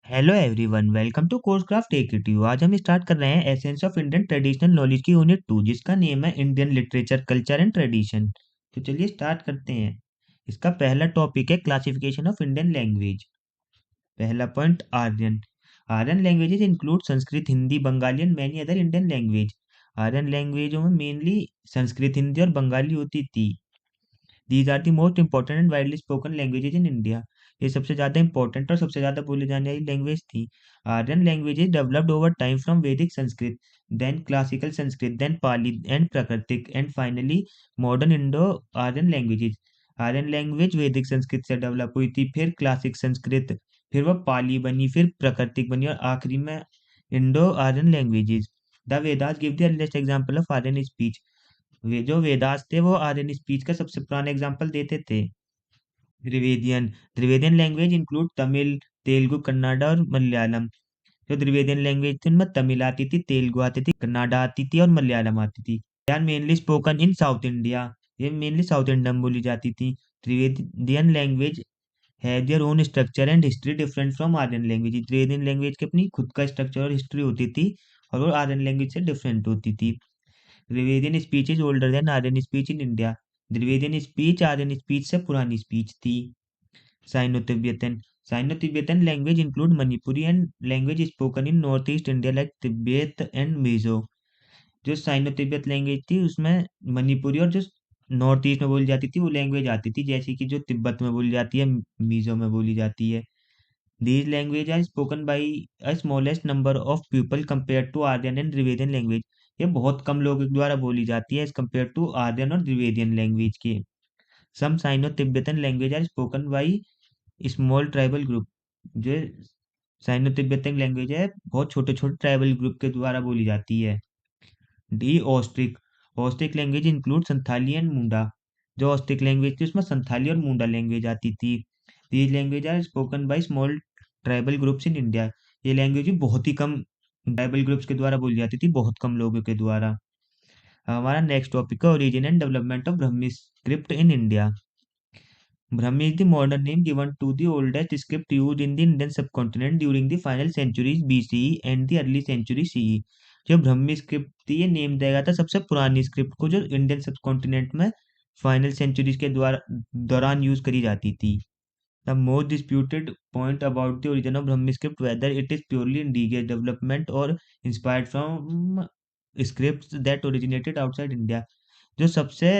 Hello everyone, welcome to CourseCraft Tech आज हम start कर रहे हैं essence of Indian traditional knowledge की यूनिट 2 जिसका नेम है Indian literature culture and tradition. तो चलिए स्टार्ट करते हैं। इसका पहला टॉपिक है क्लासिफिकेशन ऑफ इंडियन लैंग्वेज। पहला point, Aryan. Aryan languages include Sanskrit, Hindi, Bengali and many other Indian language. Aryan लैंग्वेजों में मेनली संस्कृत, हिंदी और बंगाली होती थी। These are the most important and widely spoken languages in India. ये सबसे ज़्यादा इंपॉर्टेंट और सबसे ज़्यादा बोले जाने वाली लैंग्वेज थी। Aryan languages developed over time from Vedic Sanskrit, then classical Sanskrit, then Pali and Prakrit and finally modern Indo Aryan languages. Aryan language Vedic Sanskrit से डेवलप हुई थी, फिर क्लासिक संस्कृत, फिर वह पाली बनी, फिर प्राकृतिक बनी और आखिरी में Indo Aryan languages. The Vedas give the earliest example of Aryan speech. वे जो वेदास थे वो आर्यन स्पीच का सबसे पुराना एग्जाम्पल देते थे। द्रिवेदियन। द्रिवेदियन लैंग्वेज इंक्लूड तमिल, तेलुगु, कन्नाडा और मलयालम। जो द्रिवेदियन लैंग्वेज थी उनमें तमिल आती थी, तेलुगु आती थी, कन्नाडा आती थी और मलयालम आती थी। They are mainly spoken in south India. ये मेनली साउथ इंडिया में बोली जाती थी। द्रिवेदियन लैंग्वेज है their own structure and history different from Aryan language. Dravidian language की अपनी खुद का स्ट्रक्चर और हिस्ट्री होती थी और वो आर्यन लैंग्वेज से डिफरेंट होती थी। Dravidian speech is older than Aryan speech in India. Dravidian speech Aryan speech से पुरानी स्पीच थी। Sino Tibetan. Sino Tibetan language include Manipuri and language spoken in north east India like Tibet and Mizo. जो Sino Tibet language थी उसमें मणिपुरी और जो north east में बोली जाती थी वो लैंग्वेज आती थी, जैसे कि जो तिब्बत में बोली जाती है, मिजो में बोली जाती है। These language are spoken by a smallest number of people compared to Aryan and Dravidian language। ये बहुत कम लोगों के द्वारा बोली जाती है एज कम्पेयर टू आर्यन और द्रविडियन लैंग्वेज के। Some Sino Tibetan language are spoken by small tribal group. जो साइनो तिब्बतन लैंग्वेज है बहुत छोटे छोटे ट्राइबल ग्रुप के द्वारा बोली जाती है। D Austric. Austric language include Santhali and Munda. जो ऑस्ट्रिक लैंग्वेज थी उसमें संथाली और मुंडा लैंग्वेज आती थी। These language are spoken by small tribal groups in India. ये लैंग्वेज भी बहुत ही कम ट्राइबल ग्रुप्स के द्वारा बोली जाती थी, बहुत कम लोगों के द्वारा। हमारा नेक्स्ट टॉपिक है origin and development of Brahmi script in India. Brahmi is the modern name given to the oldest script used in the Indian subcontinent during the final centuries BCE and the early century CE। जो ब्रह्मी script थी ये name दिया गया था सबसे पुरानी script को जो इंडियन सबकॉन्टिनेंट में फाइनल सेंचुरीज के द्वारा दौरान यूज करी जाती थी। The most disputed point about the origin of Brahmi script whether it is purely indigenous development और inspired from scripts that originated outside India. जो सबसे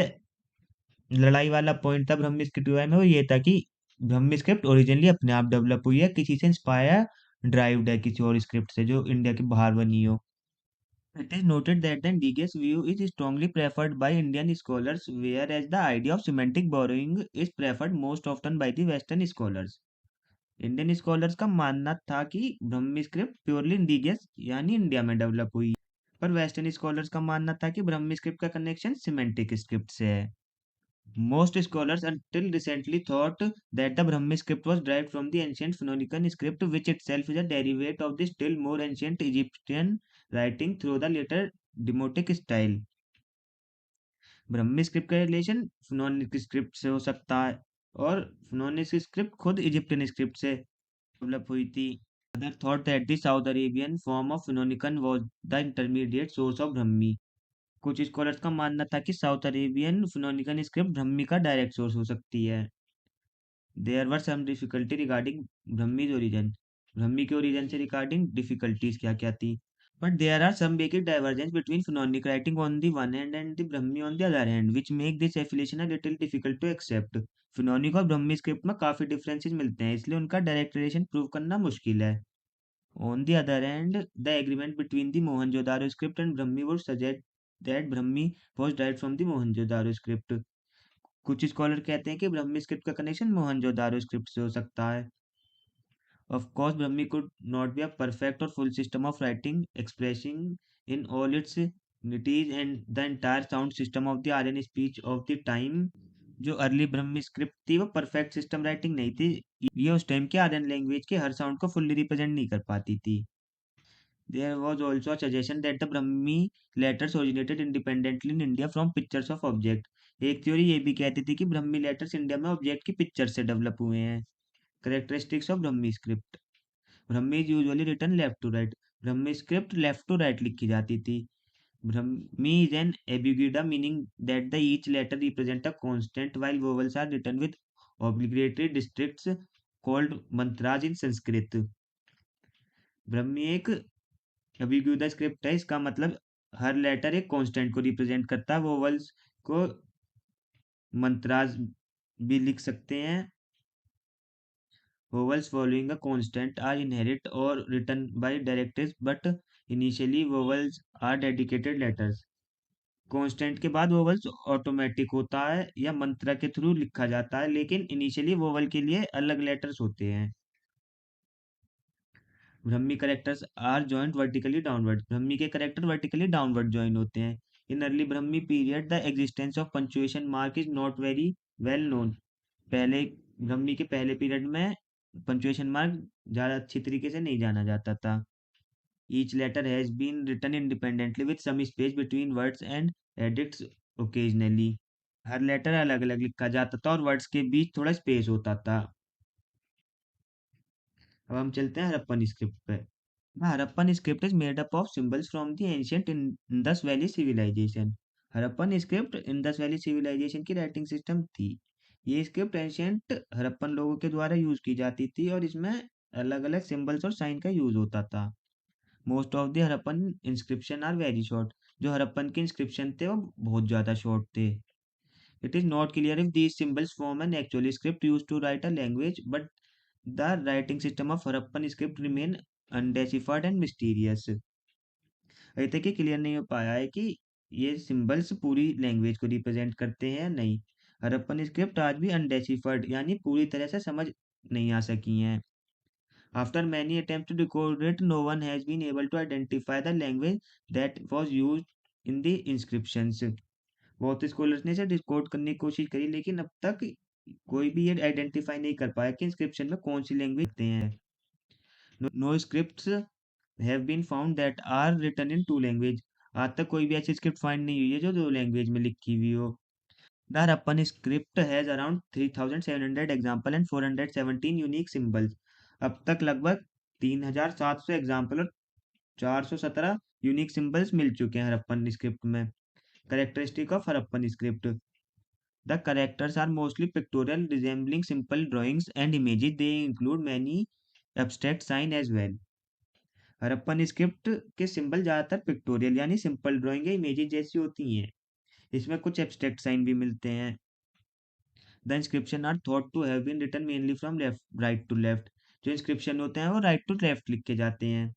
लड़ाई वाला पॉइंट था ब्रह्मी स्क्रिप्ट में वो ये था कि ब्रह्मी स्क्रिप्ट ओरिजिनली अपने आप डेवलप हुई है, किसी से इंस्पायर ड्राइव्ड है किसी और स्क्रिप्ट से जो इंडिया के बाहर बनी हो। It is noted that the indigenous view is strongly preferred by Indian scholars whereas the idea of semantic borrowing is preferred most often by the western scholars. Indian scholars का मानना था कि Brahmi script purely indigenous यानी India में develop हुई, पर western scholars का मानना था कि ब्रह्मी स्क्रिप्ट का कनेक्शन सिमेंटिक स्क्रिप्ट से है। Most scholars until recently thought that the Brahmi script was derived from the ancient Phoenician script, which itself is a derivative of the still more ancient Egyptian writing through the later Demotic style। Brahmi script का relation फिनोनिक script से हो सकता है और फिनोनिक script खुद Egyptian script से develop हुई थी। Other thought that the South Arabian form of Phoenician was the intermediate source of Brahmi। कुछ स्कॉलर्स का मानना था कि साउथ अरेबियन फिनोनिकन स्क्रिप्ट ब्रह्मी का डायरेक्ट सोर्स हो सकती है। There were some difficulty regarding Brahmi's origin. Brahmi के ओरिजिन से रिगार्डिंग डिफिकल्टीज क्या क्या थी। But there are some basic divergence between Phoenician writing on the one hand and the Brahmi on the other hand which make this affiliation a little difficult to accept. Phoenician और Brahmi script में काफी differences मिलते हैं, इसलिए उनका direct relation prove करना मुश्किल है। On the other hand, the agreement between the Mohenjo-daro script and Brahmi would suggest that Brahmi was derived from the Mohenjo-daro script। कुछ स्कॉलर कहते हैं कि ब्रह्मी स्क्रिप्ट का कनेक्शन मोहनजोदारो स्क्रिप्ट से हो सकता है। Of course, Brahmi could not be a perfect or full system of writing, expressing in all its nities and the entire sound system of the Aryan speech of the time। जो early ब्रह्मी script थी वो perfect system writing नहीं थी, ये उस time के Aryan language के हर sound को फुल्ली रिप्रेजेंट नहीं कर पाती थी। There was also a suggestion that the Brahmi letters originated independently in India from pictures of object। एक थ्योरी ये भी कहती थी कि ब्रह्मी लेटर्स इंडिया में ऑब्जेक्ट की पिक्चर से डेवलप हुए हैं। Characteristics of Brahmi script. Brahmi is usually written left to right. Brahmi script left to right लिखी जाती थी। Brahmi is an abugida, meaning that the each letter represent a constant, while vowels are written with obligatory districts called mantras in Sanskrit. ब्रह्मी एक अभिगुदा script है, इसका मतलब हर letter एक constant को represent करता है। वोवल्स को मंत्राज भी लिख सकते हैं। Vowels following a constant are inherit or written by directives, but initially vowels are dedicated letters. Constant के बाद वोवल्स ऑटोमेटिक होता है या मंत्र के थ्रू लिखा जाता है, लेकिन इनिशियली वोवल के लिए अलग लेटर्स होते हैं। Brahmi characters are joint vertically downward. Brahmi के करेक्टर वर्टिकली डाउनवर्ड जॉइन होते हैं। In early Brahmi period the existence of punctuation mark is not very well known. पहले ब्रह्मी के पहले पीरियड में पंचुएशन मार्क ज़्यादा अच्छी तरीके से नहीं जाना जाता था। Each letter has been written independently with some space between words and edits occasionally. हर लेटर अलग अलग लिखा जाता था और वर्ड्स के बीच थोड़ा स्पेस होता था। अब हम चलते हैं हड़प्पन स्क्रिप्ट पे। Harappan script is made up of symbols from the ancient Indus valley civilisation. Harappan script Indus valley civilisation की राइटिंग सिस्टम थी। ये स्क्रिप्ट एंशियंट हड़प्पन लोगों के द्वारा यूज की जाती थी और इसमें अलग अलग सिंबल्स और साइन का यूज होता था। Most of the Harappan inscription are very short. जो हड़प्पन के इंस्क्रिप्शन थे वो बहुत ज़्यादा शॉर्ट थे। It is not clear if these symbols form an actual script used to write a language, but the writing system of Harappan script remain undeciphered and mysterious. अभी तक ये क्लियर नहीं हो पाया है कि ये सिंबल्स पूरी लैंग्वेज को रिप्रेजेंट करते हैं या नहीं। हरप्पन स्क्रिप्ट आज भी अनडेसिफर्ड यानी पूरी तरह से समझ नहीं आ सकी हैं। After many attempts to decode it, no one has been able to identify the language that was used in the inscriptions. बहुत स्कॉलर्स ने इसे डिकोड करने की कोशिश करी, लेकिन अब तक कोई भी ये आइडेंटिफाई नहीं कर पाया कि इंस्क्रिप्शन में कौन सी लैंग्वेज लिखते हैं। No scripts have been found that are written in two language. आज तक कोई भी ऐसी स्क्रिप्ट फाइंड नहीं हुई है जो दो लैंग्वेज में लिखी हुई हो। The Harappan script has around 3700 example and 417 unique symbols. अब तक लगभग 3700 एग्जाम्पल और 417 यूनिक सिंबल्स मिल चुके हैं हरप्पन स्क्रिप्ट में। Characteristic of Harappan script. The characters are mostly pictorial, resembling simple drawings and images. They include many abstract sign as well. Harappan script के symbol ज़्यादातर pictorial यानी सिंपल ड्राइंग या इमेजेस जैसी होती हैं। इसमें कुछ एब्स्ट्रैक्ट साइन भी मिलते हैं। The inscription are thought to have been written mainly from left right to left. जो इंस्क्रिप्शन होते हैं वो राइट टू लेफ्ट लिखे जाते हैं।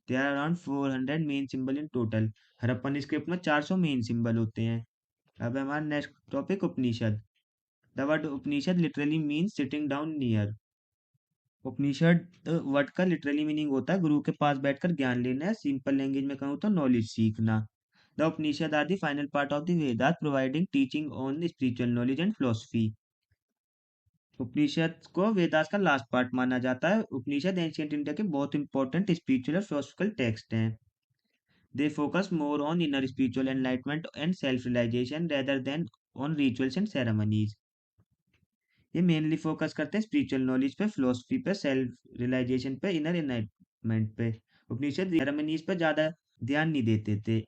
There are around 400 main symbol in total. Harappan script में 400 मेन सिंबल होते हैं। अब हमारा next topic Upanishad. The word Upanishad literally means sitting down near. Upanishad word का लिटरली मीनिंग होता है गुरु के पास बैठकर ज्ञान लेना। सिंपल लैंग्वेज में कहूँ तो नॉलेज सीखना। The Upanishad are the final part of the Vedas providing teaching on spiritual knowledge and philosophy. Upanishad को वेदास का लास्ट पार्ट माना जाता है। उपनिषद एंशियंट इंडिया के बहुत इंपॉर्टेंट स्पिरिचुअल और फिलोसफिकल टेक्स्ट हैं। They focus more on inner spiritual enlightenment and self realisation rather than on rituals and ceremonies. ये मेनली फोकस करते हैं स्पिरिचुअल नॉलेज पे, फिलोसफी पे, सेल्फ रियलाइजेशन पे, इनर एनलाइटमेंट पे। उपनिषद सेरेमनीज पर ज्यादा ध्यान नहीं देते थे।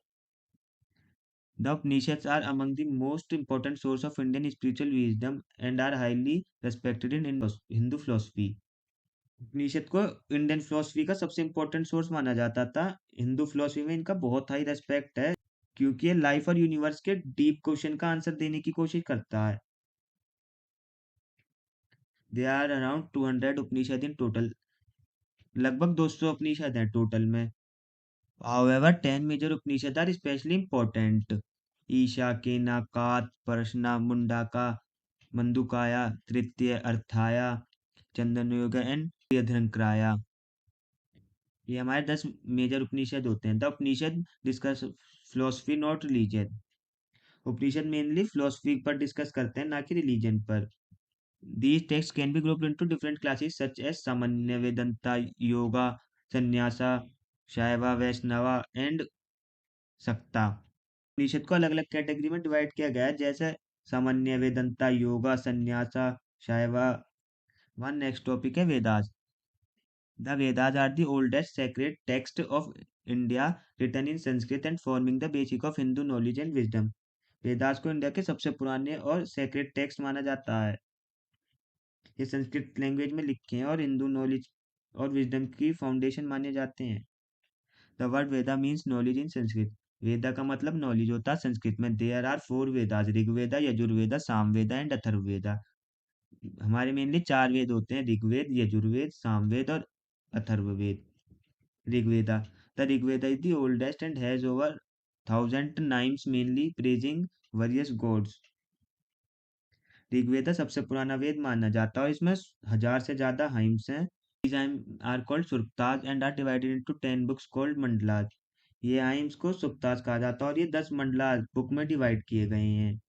The Upanishads are among the most important source of Indian spiritual wisdom and are highly respected in Hindu philosophy. Upanishad को इंडियन फिलोसफी का सबसे इंपॉर्टेंट सोर्स माना जाता था। हिंदू फिलोसफी में इनका बहुत हाई रेस्पेक्ट है, क्योंकि ये लाइफ और यूनिवर्स के डीप क्वेश्चन का आंसर देने की कोशिश करता है। They are around 200 Upanishad in total. लगभग 200 उपनिषद हैं टोटल में। However, 10 major Upanishads are especially important. Isha, केना, कात, प्रश्ना, मुंडाका, मंदुकाया, तृतीय अर्थाया, चंदनयोगा एंड बृहदरंकाराया। ये हमारे 10 मेजर उपनिषद होते हैं। The Upanishad discuss philosophy not religion. Upanishad mainly philosophy पर डिस्कस करते हैं, ना कि रिलीजन पर। These texts can be grouped into different classes such as Samanya, Vedanta, Yoga, Sannyasa, Shaiva, Vaishnava and Sakta। उपनिषद को अलग अलग कैटेगरी में डिवाइड किया गया है, जैसे सामान्य, वेदंता, योगा, संन्यासा, शैवा। वन नेक्स्ट टॉपिक है Vedas. The Vedas are the oldest sacred text of India written in Sanskrit and forming the basic of Hindu knowledge and wisdom. Vedas को इंडिया के सबसे पुराने और सेक्रेट टेक्स्ट माना जाता है। ये संस्कृत लैंग्वेज में लिखे हैं और हिंदू नॉलेज और विजडम की फाउंडेशन माने जाते हैं। The word Veda means knowledge in Sanskrit. Veda का मतलब नॉलेज होता है संस्कृत में। There are four Vedas, Rigveda, Yajurveda, Samaveda and Atharvaveda. हमारे मेनली चार वेद होते हैं, ऋग्वेद, यजुर्वेद, सामवेद और Atharvaveda. Rigveda, the Rigveda is the oldest and has over 1000 hymns mainly praising various gods. Rigveda सबसे पुराना वेद माना जाता है और इसमें 1000 से ज्यादा हाइम्स हैं। These hymns are called suktas and are divided into 10 books called mandalas. ये हाइम्स को सुक्ताज कहा जाता है और ये 10 मंडलास बुक में डिवाइड किए गए हैं।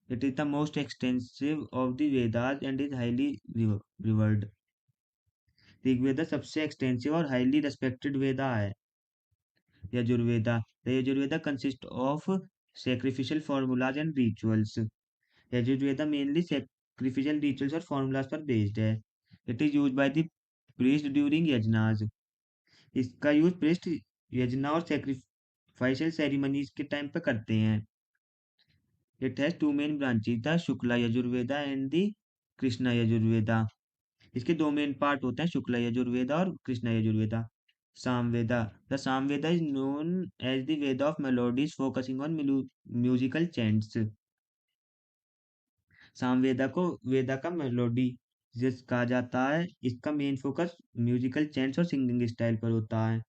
It is the most extensive of the Vedas and is highly revered. Rigveda सबसे एक्सटेंसिव और हाईली रेस्पेक्टेड वेदा है। Yajurveda, the Yajurveda consist of sacrificial formulas and rituals. Yajurveda mainly sacrificial rituals और formulas पर बेस्ड है। It is use by the priest during yajnas. इसका use priest यज्ञ और sacrificial ceremonies के टाइम पे करते हैं। It has two main branches, the Shukla Yajurveda and the Krishna Yajurveda. इसके दो मेन पार्ट होते हैं, शुक्ला यजुर्वेदा और Krishna Yajurveda. Samaveda, the Samaveda is known as the Veda of melodies focusing on musical chants. Samaveda को वेदा का मेलोडी जिस कहा जाता है। इसका मेन फोकस म्यूजिकल चैंट्स और सिंगिंग स्टाइल पर होता है।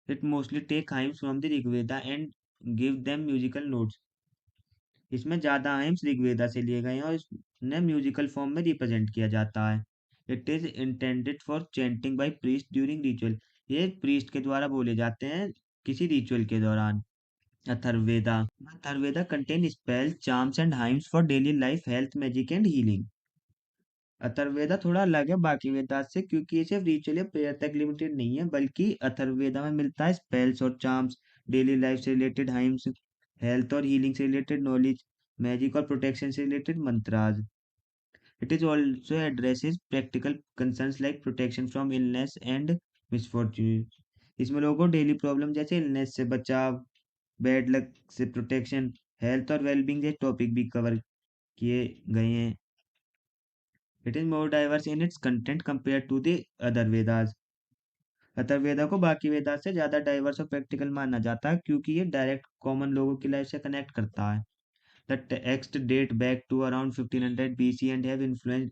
It mostly take hymns from the Rigveda and give them musical notes. इसमें ज्यादा हाइम्स ऋग्वेदा से लिए गए हैं और इन्हें म्यूजिकल फॉर्म में रिप्रेजेंट किया जाता है। It is intended for chanting by priest during ritual. ये प्रीस्ट के द्वारा बोले जाते हैं किसी रिचुअल के दौरान। Atharvaveda, Atharvaveda contain spell charms and hymns for daily life, health, magic and healing. Atharvaveda थोड़ा अलग है बाकी वेदास से क्योंकि ये सिर्फ रिचुअल या प्रेयर तक लिमिटेड नहीं है, बल्कि अथर्ववेदा में मिलता है स्पेल्स और चार्म्स, डेली लाइफ से रिलेटेड हाइम्स, हेल्थ और हीलिंग से रिलेटेड नॉलेज, मैजिक और प्रोटेक्शन से related mantras. It is also addresses practical concerns like protection from illness and misfortune. इसमें लोगों को डेली प्रॉब्लम जैसे इलनेस से बचाव, बैड लक से प्रोटेक्शन, हेल्थ और वेलबींग जैसे टॉपिक भी कवर किए गए हैं। It is more diverse in its content compare to the other Vedas. Atharvaveda को बाकी वेदास से ज्यादा डाइवर्स और प्रैक्टिकल माना जाता है क्योंकि ये डायरेक्ट कॉमन लोगों की लाइफ से कनेक्ट करता है। The text date back to around 1500 BC and have influenced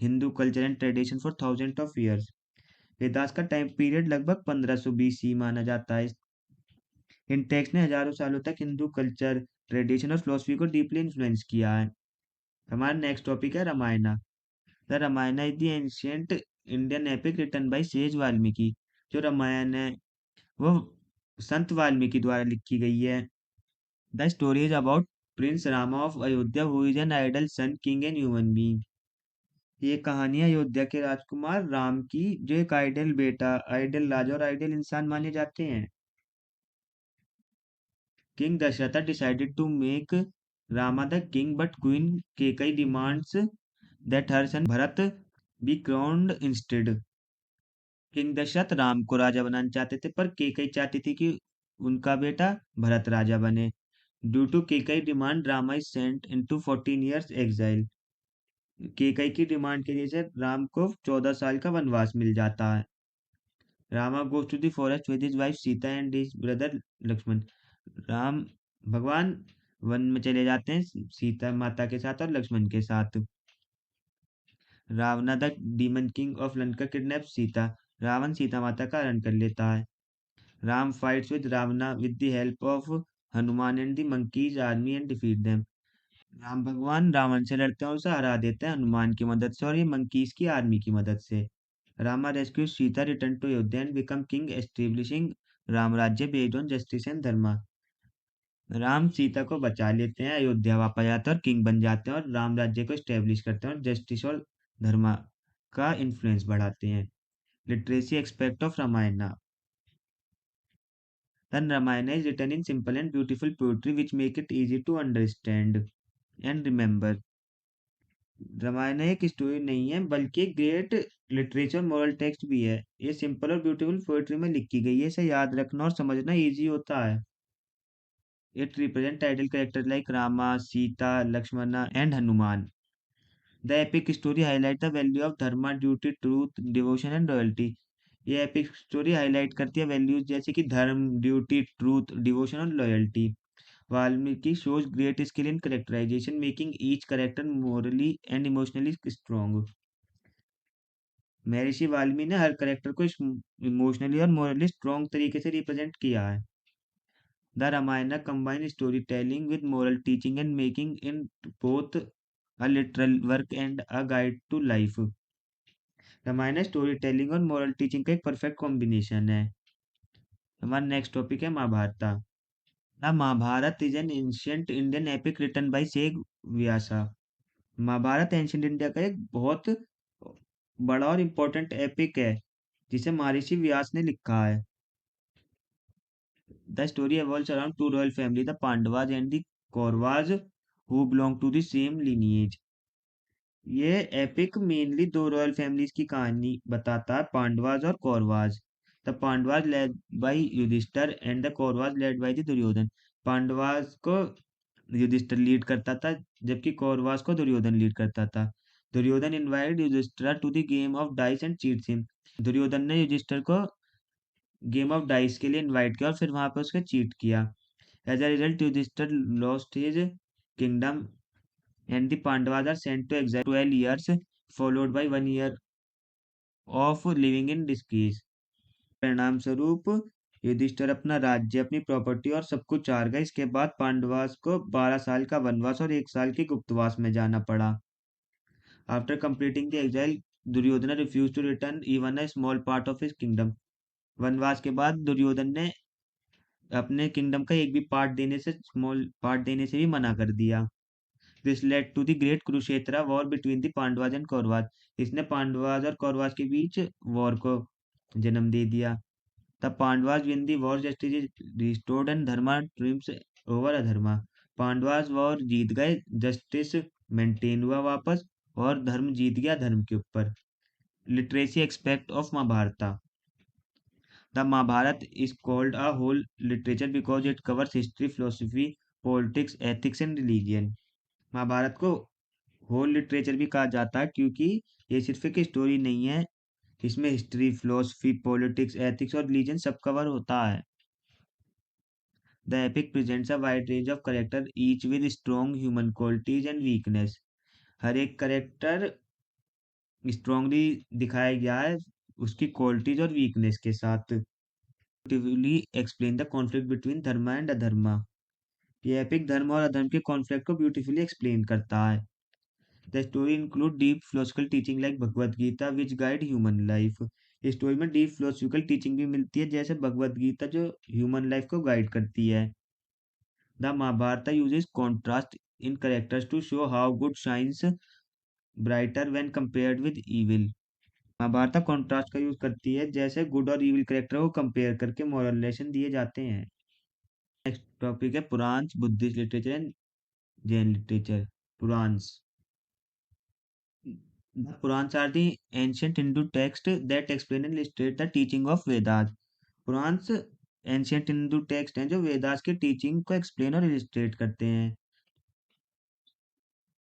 Hindu culture and tradition for thousand of years. Vedas का टाइम पीरियड लगभग 1500 BC माना जाता है। इन टेक्स्ट ने हजारों सालों तक हिंदू कल्चर, ट्रेडिशन और फिलोसफी को डीपली इन्फ्लुएंस किया है। हमारा नेक्स्ट टॉपिक है Ramayana. The Ramayana is the ancient Indian epic written by sage Valmiki. जो रामायण है वो संत वाल्मीकि द्वारा लिखी गई है। The story is about prince Rama of Ayodhya who is an ideal son, king and human being. ये कहानी है अयोध्या के राजकुमार राम की जो एक आइडल बेटा, आइडल राजा और आइडल इंसान माने जाते हैं। King Dasharath decided to make Rama the king, but Queen Kekai demands that her son Bharat be crowned instead. King Dasharath Ram को राजा बनाना चाहते थे पर केकई चाहती थी कि उनका बेटा भरत राजा बने। Due to Kaikeyi demand Rama is sent into 14 years exile। Kaikeyi की डिमांड के लिए से राम को 14 साल का वनवास मिल जाता है। Rama goes to the forest with his wife Sita and his brother Lakshman. Ram भगवान वन में चले जाते हैं सीता माता के साथ और लक्ष्मण के साथ। Ravana the demon king of Lanka kidnap Sita. Ravan Sita माता का हरण कर लेता है। Ram fights with Ravana with the help of Hanuman and the monkeys army and defeat them. Ram भगवान रावण से लड़ते हैं और उसे हरा देते हैं हनुमान की मदद से और ये मंकीज की आर्मी की मदद से। Rama rescue Sita, return to Ayodhya and become king, establishing Ram Rajya based on justice and dharma. Ram Sita को बचा लेते हैं, अयोध्या वापस जाते हैं और किंग बन जाते हैं और राम राज्य को स्टेब्लिश करते हैं और जस्टिस और धर्मा का इन्फ्लुएंस बढ़ाते हैं। Literacy expect of Ramayana. Then Ramayana is written in simple and beautiful poetry which make it easy to understand and remember. Ramayana एक स्टोरी नहीं है बल्कि एक ग्रेट लिटरेचर मॉरल टेक्स्ट भी है। ये सिंपल और ब्यूटीफुल पोएट्री में लिखी गई है। इसे याद रखना और समझना इजी होता है। It represent title character like Rama, Sita, Lakshmana and Hanuman. The epic story highlight the value of Dharma, duty, truth, devotion and royalty. ये एपिक स्टोरी हाईलाइट करती है वैल्यूज जैसे कि धर्म, ड्यूटी, ट्रूथ, डिवोशन और loyalty. Valmiki shows great skill in characterization, making each character morally and emotionally strong. महर्षि वाल्मीकि ने हर character को emotionally और मोरली स्ट्रॉन्ग तरीके से रिप्रेजेंट किया है। The Ramayana combine story telling with moral teaching and making in both a literal work and a guide to life. Ramayana story telling और moral teaching का एक परफेक्ट कॉम्बिनेशन है। हमारा नेक्स्ट टॉपिक है Mahabharata. The Mahabharata is an ancient Indian epic written by Sheikh Vyasa. Mahabharata ancient India का एक बहुत बड़ा और इम्पोर्टेंट एपिक है जिसे महर्षि व्यास ने लिखा है। The story evolves around two royal family, the Pandavas and the Kauravas, who belong to the same lineage. ये एपिक मेनली दो रॉयल फैमिलीज की कहानी बताता है, पांडवाज और Kauravas. The Pandavas led by Yudhishthir and the Kauravas led by the Duryodhan. Pandavas को युधिष्ठिर लीड करता था जबकि कौरवास को दुर्योधन लीड करता था। Duryodhan invited Yudhishthir to the game of dice and cheats him. Duryodhan ने युधिष्ठिर को गेम ऑफ डाइस के लिए इनवाइट किया और फिर वहां पे उसके चीट किया। As a result Yudhishthir lost his kingdom and the Pandavas are sent to exile 12 years followed by 1 year of living in disgrace। परिणाम स्वरूप युधिष्ठिर अपना राज्य, अपनी प्रॉपर्टी और सब कुछ हार गए। इसके बाद पांडवास को 12 साल का वनवास और 1 साल के गुप्तवास में जाना पड़ा। After completing the exile, Duryodhan refuse to return even a small part of his kingdom. वनवास के बाद दुर्योधन ने अपने किंगडम का एक भी पार्ट देने से, स्मॉल पार्ट देने से भी मना कर दिया। This led to the great Kurukshetra war between the Pandavas and Kauravas. इसने पांडवाज और कौरवाज के बीच वॉर को जन्म दे दिया। The Pandavas win the war, justice is restored and dharma triumphs over adharma. Pandavas war जीत गए, जस्टिस मेंटेन हुआ वापस और धर्म जीत गया धर्म के ऊपर। Literacy expect of Mahabharata. The Mahabharata is called a whole literature because it covers history, philosophy, politics, ethics and religion. Mahabharata को होल लिटरेचर भी कहा जाता है क्योंकि ये सिर्फ एक स्टोरी नहीं है। इसमें हिस्ट्री, फिलोसफी, पॉलिटिक्स, एथिक्स और रिलीजन सब कवर होता है। The epic presents a wide range of character each with strong human qualities and weakness. हर एक करेक्टर स्ट्रांगली दिखाया गया है उसकी क्वालिटीज और वीकनेस के साथ। Beautifully explain the conflict between dharma and adharma. ये एपिक धर्म और अधर्म के कॉन्फ्लिक्ट को ब्यूटीफुली एक्सप्लेन करता है। The story include deep philosophical teaching like Bhagavad Gita which guide human life. इस स्टोरी में डीप फिलोसफिकल टीचिंग भी मिलती है जैसे भगवद गीता जो ह्यूमन लाइफ को गाइड करती है। The Mahabharata uses contrast in characters to show how good shines brighter when compared with evil. Mahabharata contrast का यूज करती है जैसे गुड और इविल करेक्टर को कंपेयर करके मोरल लेसन दिए जाते हैं। नेक्स्ट टॉपिक है Purana, Buddhist literature and Jain literature. Puranas. The Purans are the ancient Hindu text that explain and illustrate the teaching of Vedas। Puranas ancient Hindu text हैं जो वेदास की टीचिंग को एक्सप्लेन और इलिस्ट्रेट करते हैं।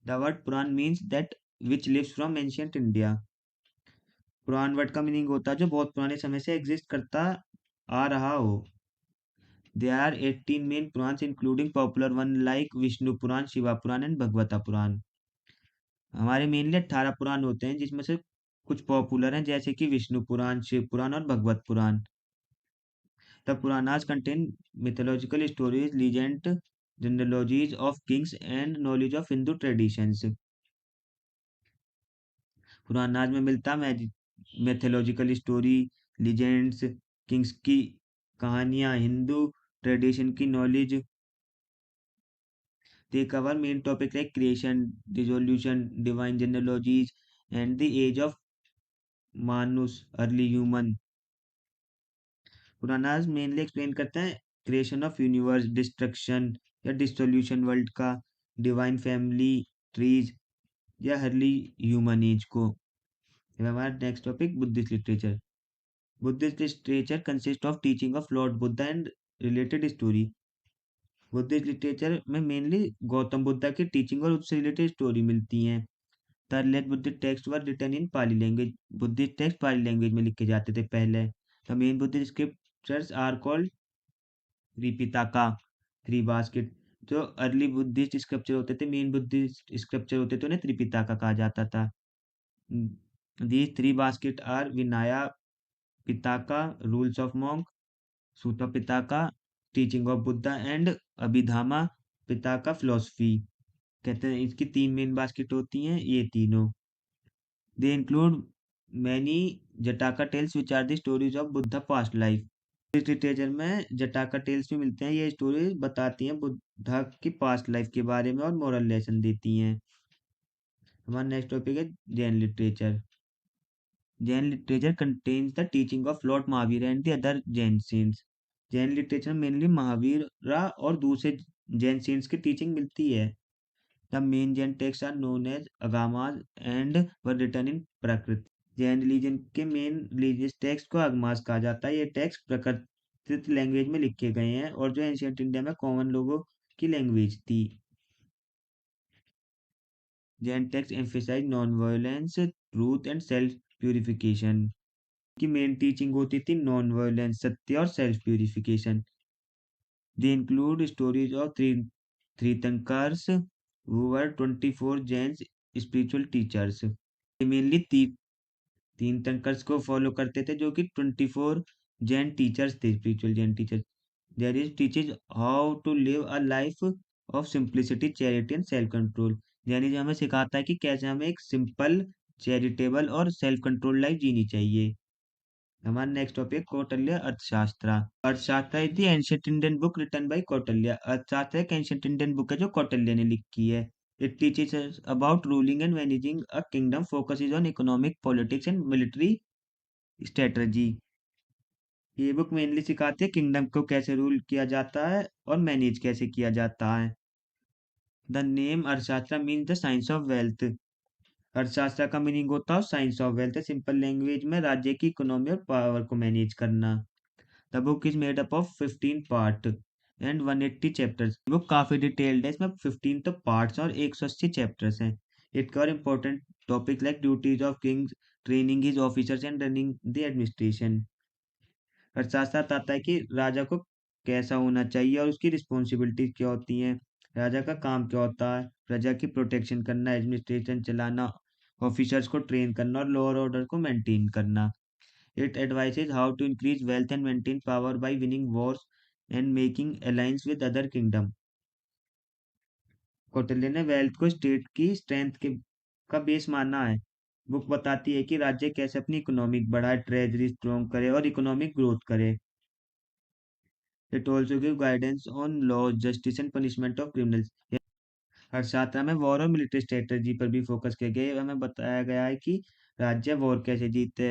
The word Purana means that which lives from ancient India. Purana word का meaning होता है जो बहुत पुराने समय से एग्जिस्ट करता आ रहा हो। There are 18 main Purans including popular one like Vishnu Purana, Shiva Purana and Bhagavata Purana. हमारे मेनली 18 पुराण होते हैं जिसमें से कुछ पॉपुलर हैं जैसे कि विष्णु पुराण, शिव पुराण और Bhagavata Purana. The Puranas contain mythological stories, legend, genealogies of kings and knowledge of Hindu traditions। Puranas में मिलता है mythological स्टोरी, लीजेंड्स, किंग्स की कहानियां, हिंदू ट्रेडिशन की knowledge. They cover main topics like creation, dissolution, divine genealogies, and the age of Manus, early human। Puranas mainly explain करते हैं creation of universe, destruction या dissolution world का, डिवाइन फैमिली ट्रीज, या early human age को। अब हमारा next topic Buddhist literature. Buddhist literature consist of teaching of lord Buddha and related story. Buddhist literature में mainly Gautam Buddha की टीचिंग और उससे रिलेटेड स्टोरी मिलती हैं। The earliest Buddhist text were written in Pali language. Buddhist text Pali language में लिखे जाते थे पहले। The main Buddhist scriptures are called Tripitaka, three basket. जो अर्ली बुद्धिस्ट स्क्रिप्चर होते थे, मेन बुद्धिस्ट स्क्रिप्चर होते थे, उन्हें त्रिपिटका कहा जाता था। These three basket are Vinaya Pitaka, rules of monk, Sutta Pitaka, teaching of Buddha and Abhidhamma Pitaka, philosophy. कहते हैं इसकी तीन मेन बास्केट होती हैं ये तीनों। They include many Jataka tales which are the stories of Buddha past life. इस लिटरेचर में जटाका टेल्स भी मिलते हैं, ये स्टोरी बताती हैं बुद्धा की पास्ट लाइफ के बारे में और मोरल लेसन देती हैं। हमारा नेक्स्ट टॉपिक है Jain literature. Jain literature contains the teaching of lord Mahavir and the other Jain saints. Jain literature में मेनली महावीर और दूसरे जैन सेंट्स की टीचिंग मिलती है। The main Jain text are known as Agamas and were written in Prakrit. Jain religion के मेन रिलीजियस टेक्स्ट को अगमास कहा जाता है। ये टेक्स्ट प्राकृत लैंग्वेज में लिखे गए हैं और जो एंशियंट इंडिया में कॉमन लोगों की लैंग्वेज थी। Jain text emphasize non violence, truth and self purification. की मेन टीचिंग होती थी नॉन वायलेंस, सत्य और self purification. They include stories of Tirthankaras who were 24 Jain spiritual teachers. Mainly Tirthankaras को फॉलो करते थे जो कि 24 जैन टीचर्स थे, spiritual Jain teachers. There is teaches how to live a life of simplicity, charity and self control. यानी जो हमें सिखाता है कि कैसे हमें एक सिंपल, चैरिटेबल और सेल्फ कंट्रोल लाइफ जीनी चाहिए। हमारा next topic Kautilya Arthashastra. Arthashastra is the ancient Indian book written by Kautilya. Arthashastra एक एंशिएंट इंडियन बुक है जो कौटिल्य ने लिखी है। It teaches us about ruling and managing a kingdom, focuses on economic, politics and military strategy। ये बुक मेनली सिखाती है किंगडम को कैसे रूल किया जाता है और मैनेज कैसे किया जाता है। द नेम अर्थशास्त्र means the science of wealth. अर्थशास्त्र का मीनिंग होता है science of wealth, simple language में राज्य की इकोनॉमी और पावर को मैनेज करना। The book is made up of 15 part and 180 chapters. Book काफी डिटेल्ड है, इसमें 15 तो पार्ट्स और 180 चैप्टर्स हैं। It cover important topic like duties of Kings, training his officers and running the administration. अर्थशास्त्र बताता है कि राजा को कैसा होना चाहिए और उसकी रिस्पॉन्सिबिलिटीज क्या होती हैं। राजा का काम क्या होता है, प्रजा की प्रोटेक्शन करना, एडमिनिस्ट्रेशन चलाना, ऑफिसर्स को ट्रेन करना और लॉ और ऑर्डर को मेंटेन करना। It advises how to increase wealth and maintain power by winning wars and making alliance with other kingdom। Kautilya ने वेल्थ को स्टेट की स्ट्रेंथ के का बेस माना है। बुक बताती है कि राज्य कैसे अपनी इकोनॉमिक बढ़ाए, ट्रेजरी स्ट्रॉन्ग करे और इकोनॉमिक ग्रोथ करे। It also give guidance on law, justice and punishment of criminals. अर्थशास्त्र में वॉर और मिलिट्री स्ट्रेटजी पर भी फोकस किया गया है। हमें बताया गया है कि राज्य वॉर कैसे जीते,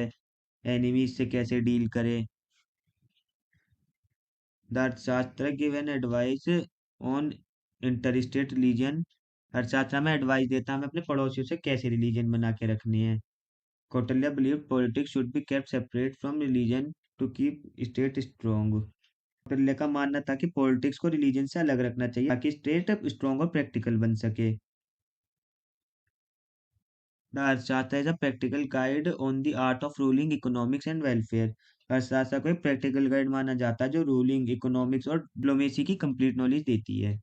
एनिमीज से कैसे डील करे। द अर्थशास्त्र give an advice on inter-state religion. अर्थशास्त्र में एडवाइस देता है हमें अपने पड़ोसियों से कैसे रिलीजन बना के रखने हैं। Kautilya believe politics should be kept separate from religion to keep state strong. Kautilya का मानना था कि पॉलिटिक्स को रिलीजन से अलग रखना चाहिए ताकि स्टेट स्ट्रॉन्ग और प्रैक्टिकल बन सके। The Arthashastra is a practical guide on the art of ruling, economics and welfare. Arthashastra को एक प्रैक्टिकल गाइड माना जाता है जो रूलिंग, इकोनॉमिक्स और डिप्लोमेसी की कंप्लीट नॉलेज देती है।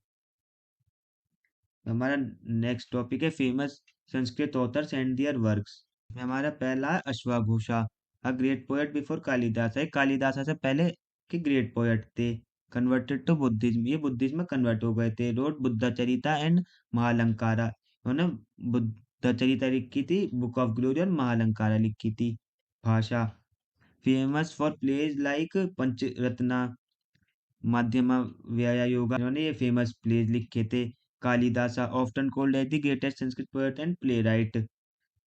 हमारा नेक्स्ट टॉपिक है famous Sanskrit authors and their works. हमारा पहला है अश्वघोषा, a great poet before Kalidasa. है कालिदास से पहले के ग्रेट पोएट थे। कन्वर्टेड टू बुद्धिज्म, ये बुद्धिज्म में कन्वर्ट हो गए थे। Wrote Buddhacharita and Mahalankara. उन्होंने बुद्ध चरिता लिखी थी, बुक ऑफ ग्लोरी और महालंकारा लिखी थी। Bhasa famous for plays like Pancharatra, Madhyamavyayoga. इन्होंने ये फेमस प्लेज लिखे थे। Kalidasa often called as the greatest Sanskrit poet and playwright,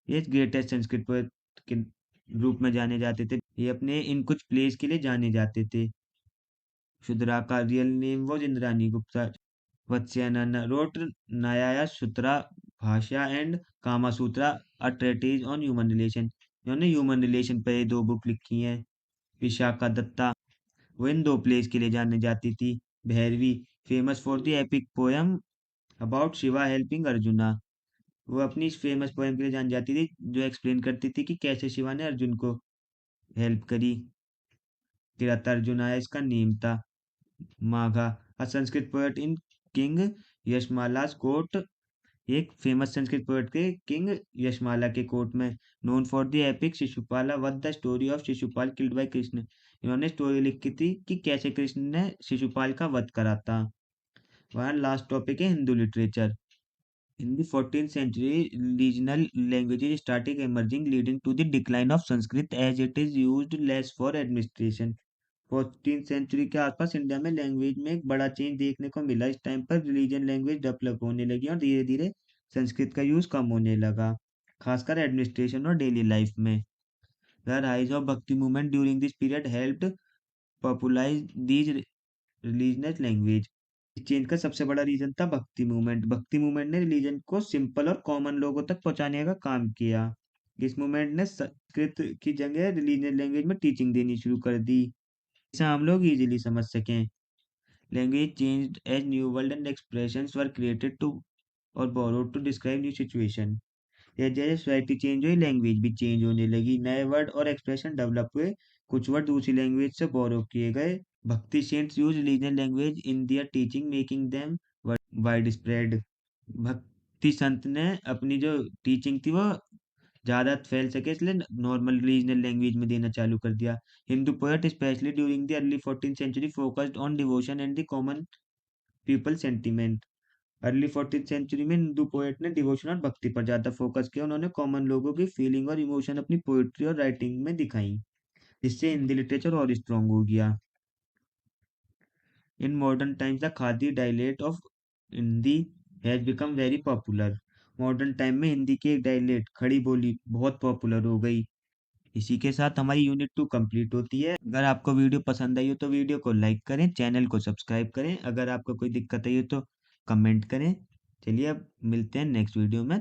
ये ग्रेटेस्ट संस्कृत पोएट के रूप में जाने जाते थे। ये अपने इन कुछ प्लेज के लिए जाने जाते थे। शुद्रा का रियल नेम वो Indrani Gupta. Vatsyayana wrote Nyaya Sutra Bhashya and Kamasutra a treatise on human relation, इन्होंने ह्यूमन रिलेशन पे 2 बुक लिखी हैं। विशाखा दत्ता, वो इन 2 प्लेस के लिए जानी जाती थी। Bhairavi, famous for the epic poem about Shiva helping arjuna, वो अपनी इस फेमस पोएम के लिए जानी जाती थी जो एक्सप्लेन करती थी कि कैसे शिवा ने अर्जुन को हेल्प करी। किराता अर्जुन आया इसका नेम था। Magha, a Sanskrit poet in king Yashmala's court, एक फेमस संस्कृत पोएट थे किंग यशमाला के कोर्ट में। Known for the epic Shishupala Vadha the story of Shishupal killed by Krishna, इन्होंने स्टोरी लिखी थी कि कैसे कृष्ण ने शिशुपाल का वध करा था। वहाँ लास्ट टॉपिक है Hindu literature. In the 14th century, regional languages started emerging, leading to the decline of Sanskrit as it is used less for administration. 14th century के आसपास इंडिया में लैंग्वेज में एक बड़ा चेंज देखने को मिला। इस टाइम पर रिलीजन लैंग्वेज डेवलप होने लगी और धीरे धीरे संस्कृत का यूज कम होने लगा, खासकर एडमिनिस्ट्रेशन और डेली लाइफ में। The rise of bhakti movement during this period helped popularise these religious language. इस चेंज का सबसे बड़ा रीजन था भक्ति मूवमेंट। भक्ति मूवमेंट ने रिलीजन को सिंपल और कॉमन लोगों तक पहुंचाने का काम किया। इस मूवमेंट ने संस्कृत की जगह रिलीजियस लैंग्वेज में टीचिंग देनी शुरू कर दी, जिसे हम लोग इजीली समझ सकें। Language changed as new word and expressions were created to और borrowed to describe new situation. जैसे जैसे सोसाइटी चेंज हुई, लैंग्वेज भी चेंज होने लगी, नए वर्ड और एक्सप्रेशन डेवलप हुए, कुछ वर्ड दूसरी लैंग्वेज से बोरो किए गए। Bhakti saints use regional language in their teaching making them wide spread. भक्ति संत ने अपनी जो टीचिंग थी वो ज़्यादा फैल सके इसलिए नॉर्मल रीजनल लैंग्वेज में देना चालू कर दिया। Hindu poet specially during the early 14th century focused on devotion and the common people sentiment. Early 14th century में हिंदू पोएट ने डिवोशन और भक्ति पर ज़्यादा फोकस किया। उन्होंने कॉमन लोगों की फीलिंग और इमोशन अपनी पोएट्री और राइटिंग में दिखाई, जिससे हिंदी लिटरेचर और स्ट्रांग हो गया। In modern times, the Khadi dialect of Hindi has become very popular. Modern time में हिंदी की एक डायलेक्ट खड़ी बोली बहुत पॉपुलर हो गई। इसी के साथ हमारी यूनिट 2 कंप्लीट होती है। अगर आपको वीडियो पसंद आई हो तो वीडियो को लाइक करें, चैनल को सब्सक्राइब करें। अगर आपको कोई दिक्कत आई हो तो कमेंट करें। चलिए अब मिलते हैं नेक्स्ट वीडियो में।